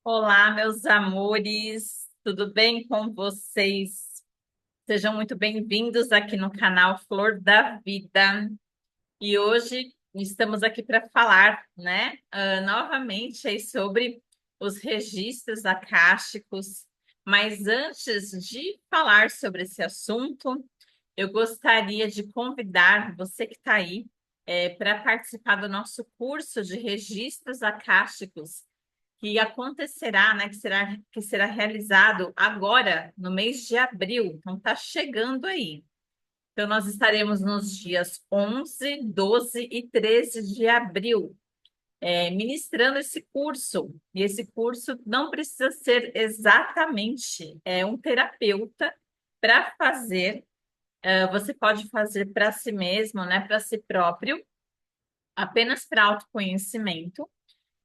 Olá, meus amores, tudo bem com vocês? Sejam muito bem-vindos aqui no canal Flor da Vida. E hoje estamos aqui para falar, né, novamente aí sobre os registros acásticos. Mas antes de falar sobre esse assunto, eu gostaria de convidar você que está aí, para participar do nosso curso de registros acásticos que acontecerá, né, que será realizado agora, no mês de abril. Então, está chegando aí. Então, nós estaremos nos dias 11, 12 e 13 de abril, ministrando esse curso. E esse curso não precisa ser exatamente um terapeuta para fazer. Você pode fazer para si mesmo, né, para si próprio, apenas para autoconhecimento.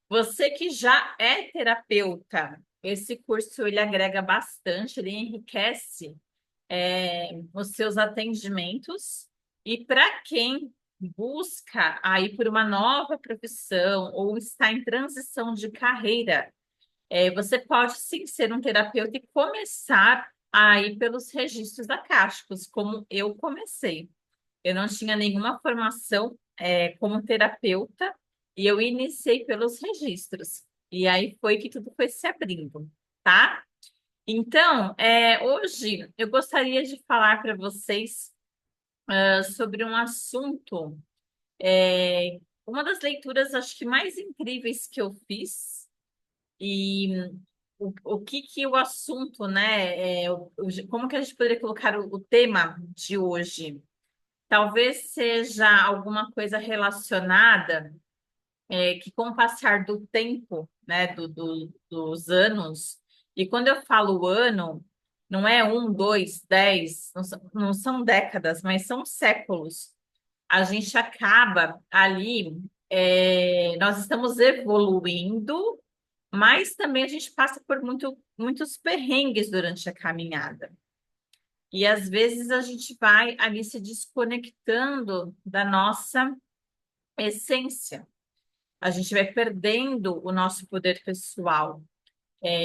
Você que já é terapeuta, esse curso ele agrega bastante, ele enriquece os seus atendimentos. E para quem busca aí por uma nova profissão ou está em transição de carreira, você pode sim ser um terapeuta e começar aí pelos registros acásticos, como eu comecei. Eu não tinha nenhuma formação como terapeuta e eu iniciei pelos registros. E aí foi que tudo foi se abrindo, tá? Então, hoje eu gostaria de falar para vocês sobre um assunto, uma das leituras acho que mais incríveis que eu fiz e o que que o assunto, né? Como que a gente poderia colocar o tema de hoje? Talvez seja alguma coisa relacionada, que com o passar do tempo, né, dos anos, e quando eu falo ano, não é um, dois, 10, não são décadas, mas são séculos. A gente acaba ali, nós estamos evoluindo, mas também a gente passa por muitos perrengues durante a caminhada. E às vezes a gente vai ali se desconectando da nossa essência. A gente vai perdendo o nosso poder pessoal.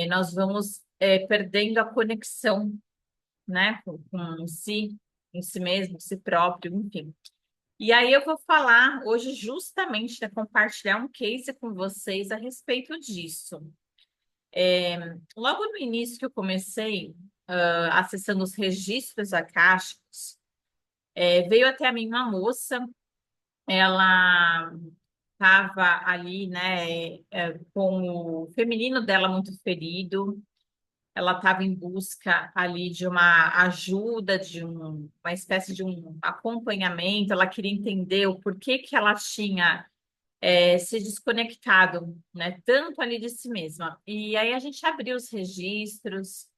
Nós vamos perdendo a conexão, né, com si mesmo, com si próprio, enfim. E aí eu vou falar hoje justamente, né, compartilhar um case com vocês a respeito disso. Logo no início que eu comecei acessando os registros acásticos, veio até a mim uma moça. Ela estava ali, né, com o feminino dela muito ferido. Ela estava em busca ali de uma ajuda, uma espécie de um acompanhamento. Ela queria entender o porquê que ela tinha se desconectado, né, tanto ali de si mesma. E aí a gente abriu os registros,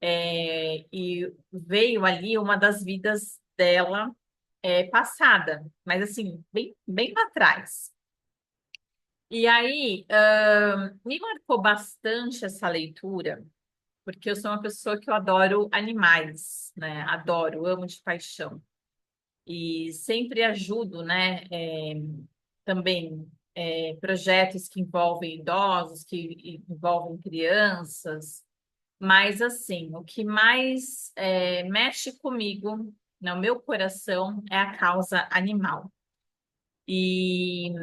e veio ali uma das vidas dela passada, mas assim, bem, bem lá atrás. E aí, me marcou bastante essa leitura, porque eu sou uma pessoa que eu adoro animais, né? Adoro, amo de paixão. E sempre ajudo, né? Também projetos que envolvem idosos, que envolvem crianças. Mas, assim, o que mais mexe comigo, no meu coração, é a causa animal. E,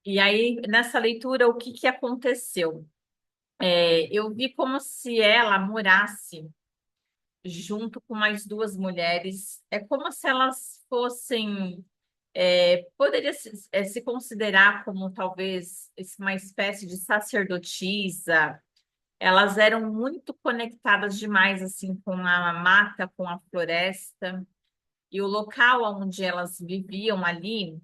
e aí, nessa leitura, o que que aconteceu? Eu vi como se ela morasse junto com mais duas mulheres. É como se elas fossem. Poderia se considerar como talvez uma espécie de sacerdotisa. Elas eram muito conectadas demais assim com a mata, com a floresta. E o local onde elas viviam ali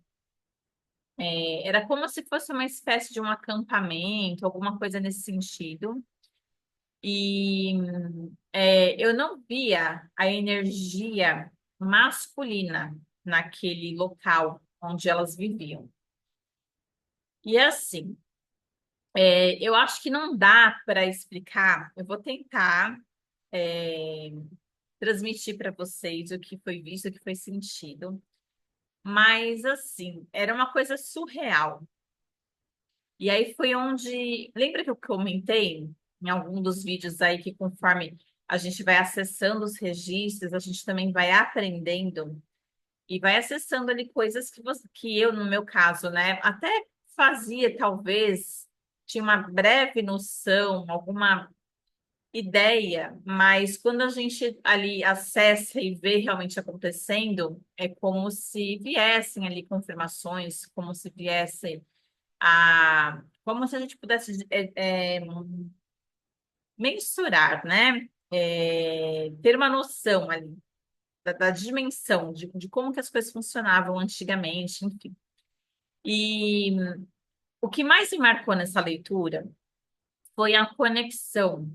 era como se fosse uma espécie de um acampamento, alguma coisa nesse sentido. E eu não via a energia masculina naquele local onde elas viviam. E assim, eu acho que não dá para explicar. Eu vou tentar é, transmitir para vocês o que foi visto, o que foi sentido. Mas assim, era uma coisa surreal. E aí foi onde, lembra que eu comentei? em algum dos vídeos aí que conforme a gente vai acessando os registros, a gente também vai aprendendo e vai acessando ali coisas que eu, no meu caso, né, até fazia, talvez, tinha uma breve noção, alguma ideia, mas quando a gente ali acessa e vê realmente acontecendo, é como se viessem ali confirmações, como se viesse como se a gente pudesse mensurar, né? Ter uma noção ali da dimensão de como que as coisas funcionavam antigamente, enfim. E o que mais me marcou nessa leitura foi a conexão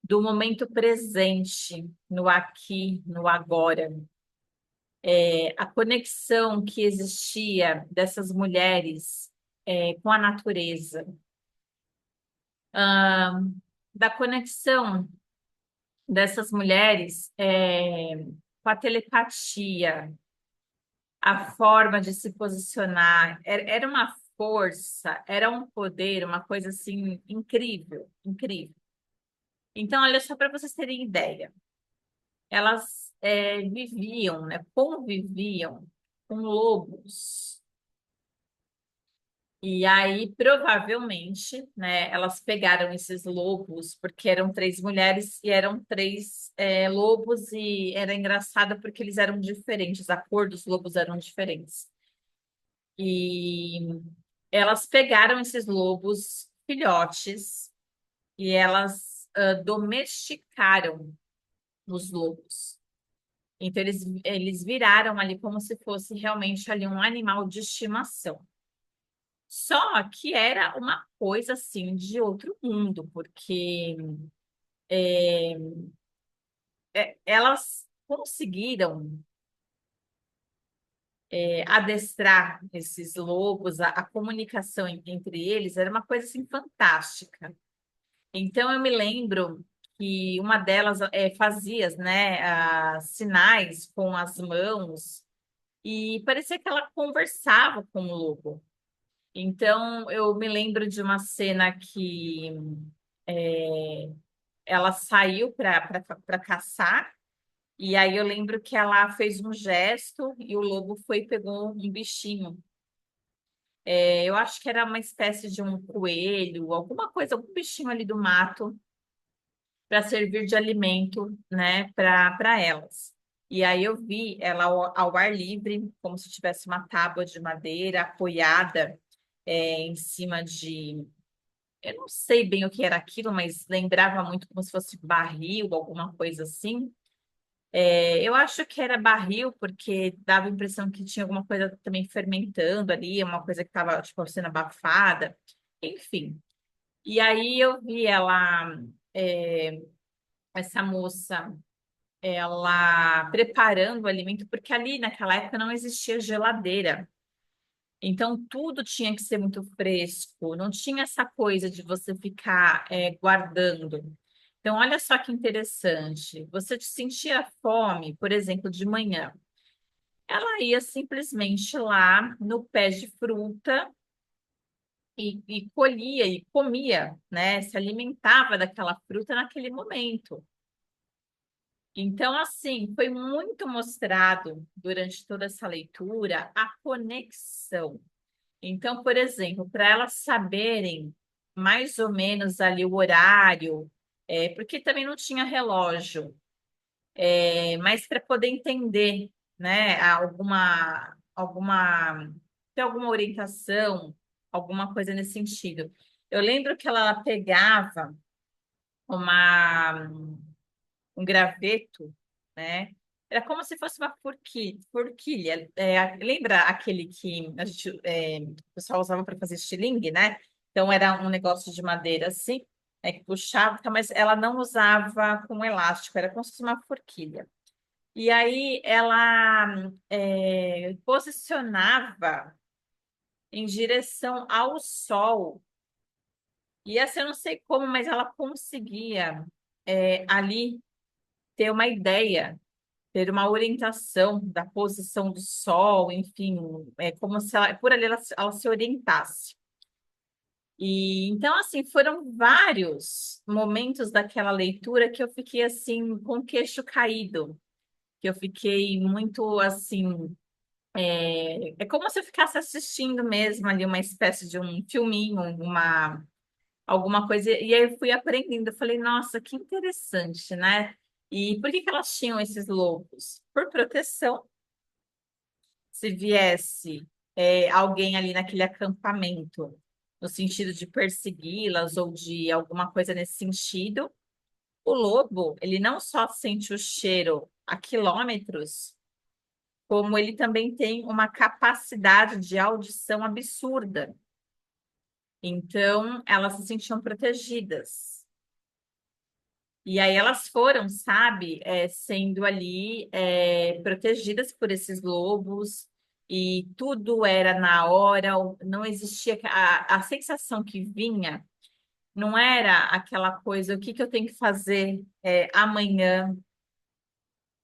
do momento presente, no aqui, no agora. A conexão que existia dessas mulheres, com a natureza, ah, da conexão dessas mulheres, com a telepatia, a forma de se posicionar. Era uma força, era um poder, uma coisa assim incrível, incrível. Então, olha só para vocês terem ideia. Elas viviam, né, conviviam com lobos. E aí, provavelmente, né, elas pegaram esses lobos, porque eram três mulheres e eram três lobos, e era engraçado porque eles eram diferentes, a cor dos lobos eram diferentes. E elas pegaram esses lobos filhotes e elas domesticaram os lobos. Então, eles viraram ali como se fosse realmente ali um animal de estimação. Só que era uma coisa assim de outro mundo, porque é, elas conseguiram adestrar esses lobos, a comunicação entre eles era uma coisa assim fantástica. Então eu me lembro que uma delas fazia, né, sinais com as mãos e parecia que ela conversava com o lobo. Então, eu me lembro de uma cena que é, ela saiu para caçar, e aí eu lembro que ela fez um gesto e o lobo foi e pegou um bichinho. Eu acho que era uma espécie de um coelho, alguma coisa, algum bichinho ali do mato para servir de alimento, né, para elas. E aí eu vi ela ao ar livre, como se tivesse uma tábua de madeira apoiada em cima de. Eu não sei bem o que era aquilo, mas lembrava muito como se fosse barril, alguma coisa assim. Eu acho que era barril, porque dava a impressão que tinha alguma coisa também fermentando ali, uma coisa que estava, tipo, sendo abafada, enfim. E aí eu vi ela, é, essa moça, ela preparando o alimento, porque ali naquela época não existia geladeira. Então, tudo tinha que ser muito fresco, não tinha essa coisa de você ficar guardando. Então, olha só que interessante. Você sentia fome, por exemplo, de manhã. Ela ia simplesmente lá no pé de fruta e colhia e comia, né? Se alimentava daquela fruta naquele momento. Então, assim, foi muito mostrado durante toda essa leitura a conexão. Então, por exemplo, para elas saberem mais ou menos ali o horário, porque também não tinha relógio, mas para poder entender, né, ter alguma orientação, alguma coisa nesse sentido. Eu lembro que ela pegava uma, um graveto, né? Era como se fosse uma forquilha. Lembra aquele que o pessoal usava para fazer estilingue, né? Então era um negócio de madeira assim, que puxava, tá, mas ela não usava com elástico, era como se fosse uma forquilha. E aí ela posicionava em direção ao sol. E assim, eu não sei como, mas ela conseguia ali ter uma ideia, ter uma orientação da posição do sol, enfim, é como se ela, por ali ela se orientasse. E então, assim, foram vários momentos daquela leitura que eu fiquei assim com o queixo caído, que eu fiquei muito assim, é como se eu ficasse assistindo mesmo ali uma espécie de um filminho, alguma coisa, e aí eu fui aprendendo, eu falei, nossa, que interessante, né? E por que que elas tinham esses lobos? Por proteção, se viesse alguém ali naquele acampamento, no sentido de persegui-las ou de alguma coisa nesse sentido, o lobo, ele não só sente o cheiro a quilômetros, como ele também tem uma capacidade de audição absurda. Então, elas se sentiam protegidas. E aí elas foram, sabe, sendo ali protegidas por esses lobos, e tudo era na hora, não existia a sensação que vinha, não era aquela coisa, o que que eu tenho que fazer amanhã,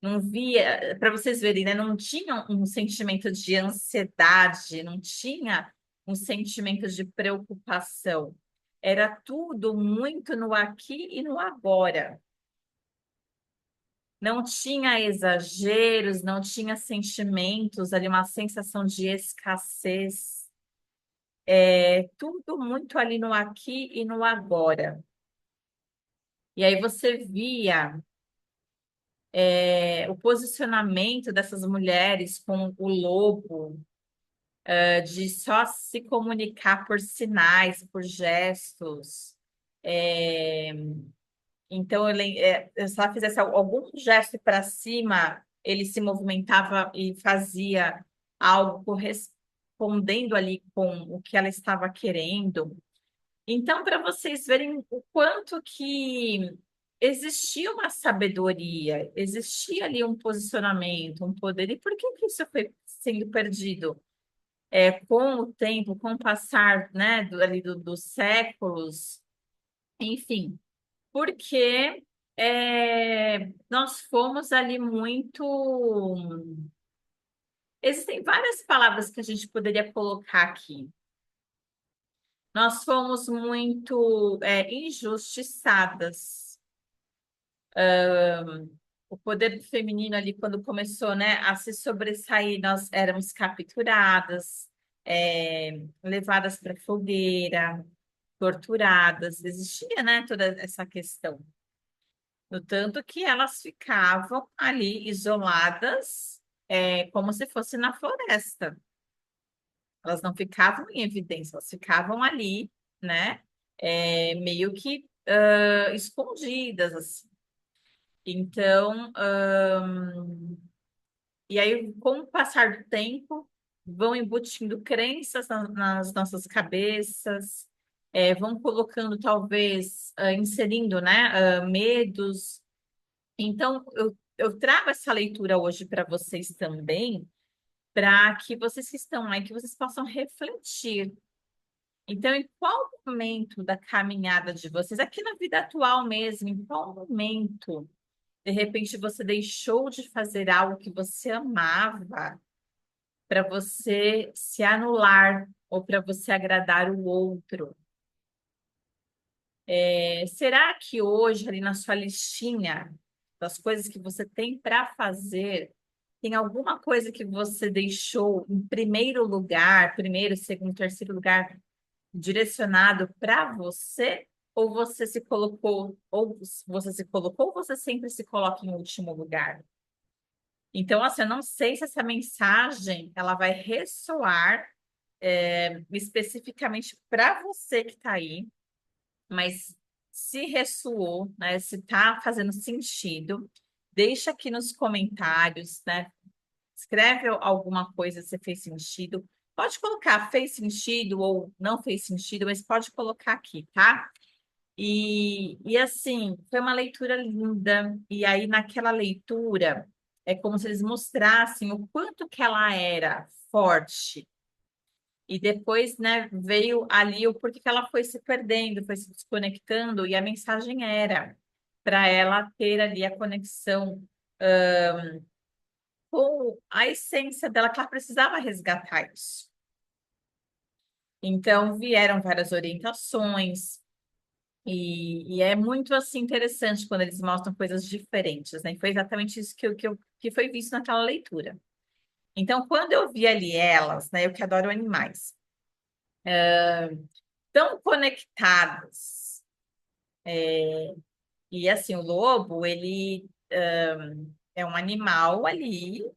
não via, para vocês verem, né? Não tinha um sentimento de ansiedade, não tinha um sentimento de preocupação. Era tudo muito no aqui e no agora. Não tinha exageros, não tinha sentimentos ali, uma sensação de escassez. Tudo muito ali no aqui e no agora. E aí você via o posicionamento dessas mulheres com o lobo, de só se comunicar por sinais, por gestos. É, Então, se ela fizesse algum gesto para cima, ele se movimentava e fazia algo correspondendo ali com o que ela estava querendo. Então, para vocês verem o quanto que existia uma sabedoria, existia ali um posicionamento, um poder, e por que que isso foi sendo perdido? Com o tempo, com o passar, né, dos séculos, enfim, porque nós fomos ali muito. Existem várias palavras que a gente poderia colocar aqui. Nós fomos muito injustiçadas. O poder feminino ali, quando começou, né, a se sobressair, nós éramos capturadas, levadas para fogueira, torturadas. Existia, né, toda essa questão. No tanto que elas ficavam ali isoladas, como se fosse na floresta. Elas não ficavam em evidência, elas ficavam ali, né? Meio que escondidas, assim. Então, e aí, com o passar do tempo, vão embutindo crenças nas nossas cabeças, vão colocando, talvez, inserindo, né, medos. Então, eu trago essa leitura hoje para vocês também, para que vocês que estão aí, que vocês possam refletir. Então, em qual momento da caminhada de vocês, aqui na vida atual mesmo, em qual momento, de repente, você deixou de fazer algo que você amava para você se anular ou para você agradar o outro? Será que hoje, ali na sua listinha das coisas que você tem para fazer, tem alguma coisa que você deixou em primeiro lugar, primeiro, segundo, terceiro lugar, direcionado para você? Ou você se colocou, ou você sempre se coloca em último lugar? Então, assim, eu não sei se essa mensagem ela vai ressoar especificamente para você que está aí, mas se ressoou, né, se está fazendo sentido, deixa aqui nos comentários, né? Escreve alguma coisa se fez sentido. Pode colocar fez sentido ou não fez sentido, mas pode colocar aqui, tá? E assim, foi uma leitura linda. E aí, naquela leitura, é como se eles mostrassem o quanto que ela era forte. E depois, né, veio ali o porquê que ela foi se perdendo, foi se desconectando, e a mensagem era para ela ter ali a conexão com a essência dela, que ela precisava resgatar isso. Então, vieram várias orientações, e é muito assim interessante quando eles mostram coisas diferentes, né? E foi exatamente isso que foi visto naquela leitura. Então, quando eu vi ali elas, né, eu que adoro animais, tão conectadas, e assim, o lobo, ele é um animal ali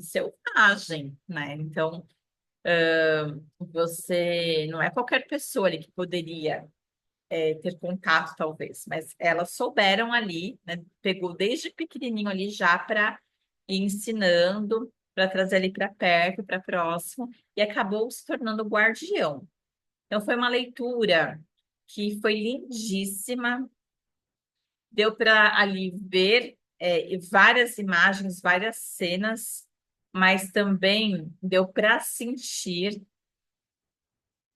selvagem, né? Então, você não é qualquer pessoa ali que poderia ter contato, talvez, mas elas souberam ali, né? Pegou desde pequenininho ali já para ir ensinando, para trazer ali para perto, para próximo, e acabou se tornando guardião. Então, foi uma leitura que foi lindíssima, deu para ali ver várias imagens, várias cenas, mas também deu para sentir.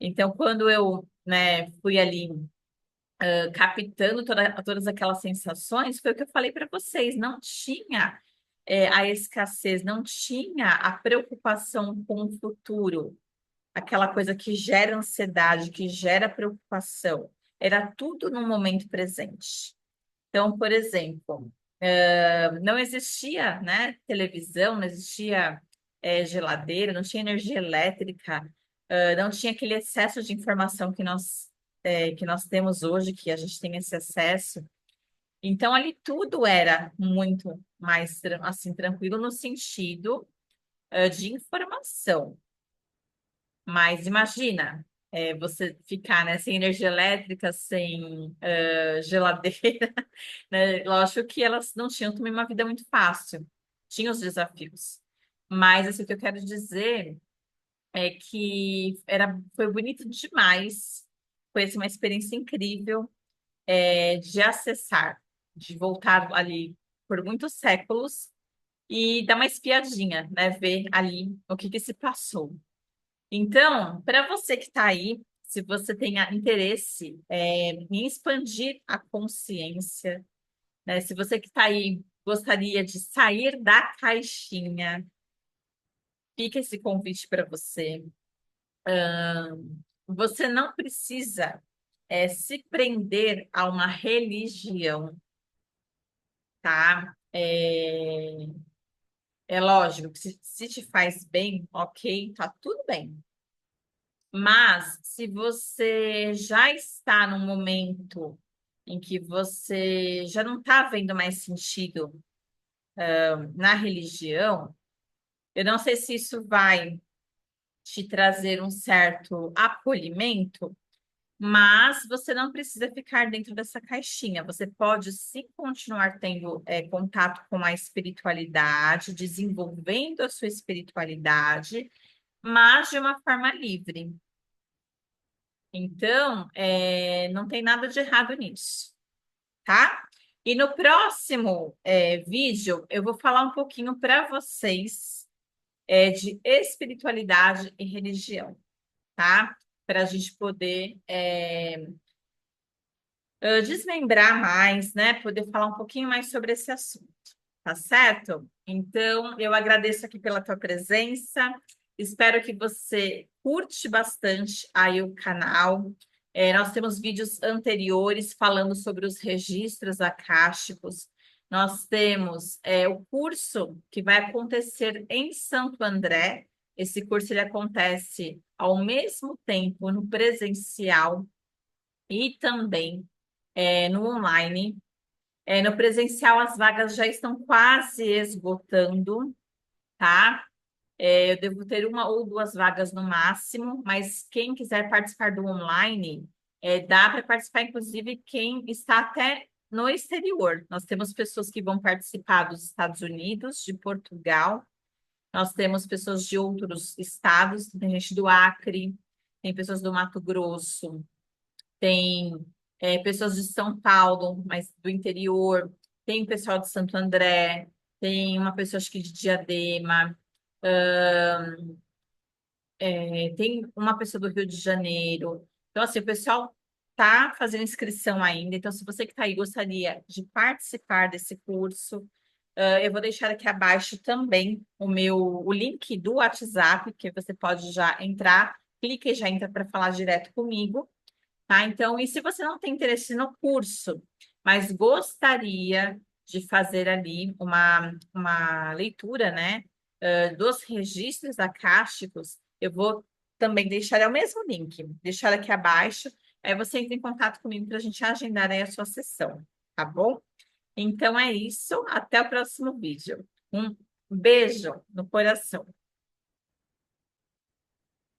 Então, quando eu, né, fui ali captando todas aquelas sensações, foi o que eu falei para vocês, não tinha a escassez, não tinha a preocupação com o futuro, aquela coisa que gera ansiedade, que gera preocupação. Era tudo no momento presente. Então, por exemplo, não existia, né, televisão, não existia geladeira, não tinha energia elétrica, não tinha aquele excesso de informação que nós temos hoje, que a gente tem esse acesso. Então, ali tudo era muito mais assim, tranquilo no sentido de informação. Mas imagina, você ficar, né, sem energia elétrica, sem geladeira, né? Lógico que elas não tinham também uma vida muito fácil, tinham os desafios. Mas assim, o que eu quero dizer é que foi bonito demais, foi assim, uma experiência incrível de acessar, de voltar ali por muitos séculos e dar uma espiadinha, né? Ver ali o que que se passou. Então, para você que está aí, se você tenha interesse em expandir a consciência, né? Se você que está aí gostaria de sair da caixinha, fica esse convite para você. Você não precisa se prender a uma religião, tá? É lógico que se te faz bem, ok, tá tudo bem. Mas se você já está num momento em que você já não está vendo mais sentido na religião, eu não sei se isso vai te trazer um certo acolhimento, mas você não precisa ficar dentro dessa caixinha. Você pode sim continuar tendo contato com a espiritualidade, desenvolvendo a sua espiritualidade, mas de uma forma livre. Então, não tem nada de errado nisso, tá? E no próximo vídeo, eu vou falar um pouquinho para vocês de espiritualidade e religião, tá? Para a gente poder desmembrar mais, né? Poder falar um pouquinho mais sobre esse assunto, tá certo? Então, eu agradeço aqui pela tua presença. Espero que você curte bastante aí o canal. Nós temos vídeos anteriores falando sobre os registros acásticos. Nós temos o curso que vai acontecer em Santo André. Esse curso ele acontece ao mesmo tempo no presencial e também no online. No presencial, as vagas já estão quase esgotando, tá? Eu devo ter uma ou duas vagas no máximo, mas quem quiser participar do online, dá para participar, inclusive, quem está até no exterior. Nós temos pessoas que vão participar dos Estados Unidos, de Portugal, nós temos pessoas de outros estados, tem gente do Acre, tem pessoas do Mato Grosso, tem pessoas de São Paulo, mas do interior, tem pessoal de Santo André, tem uma pessoa acho que de Diadema, tem uma pessoa do Rio de Janeiro. Então, assim, o pessoal tá fazendo inscrição ainda. Então, se você que está aí gostaria de participar desse curso, eu vou deixar aqui abaixo também o link do WhatsApp, que você pode já entrar, clica e já entra para falar direto comigo, tá? Então, e se você não tem interesse no curso, mas gostaria de fazer ali uma leitura, né, dos registros acásticos, eu vou também deixar é o mesmo link, deixar aqui abaixo, aí você entra em contato comigo para a gente agendar aí a sua sessão, tá bom? Então é isso, até o próximo vídeo. Um beijo no coração.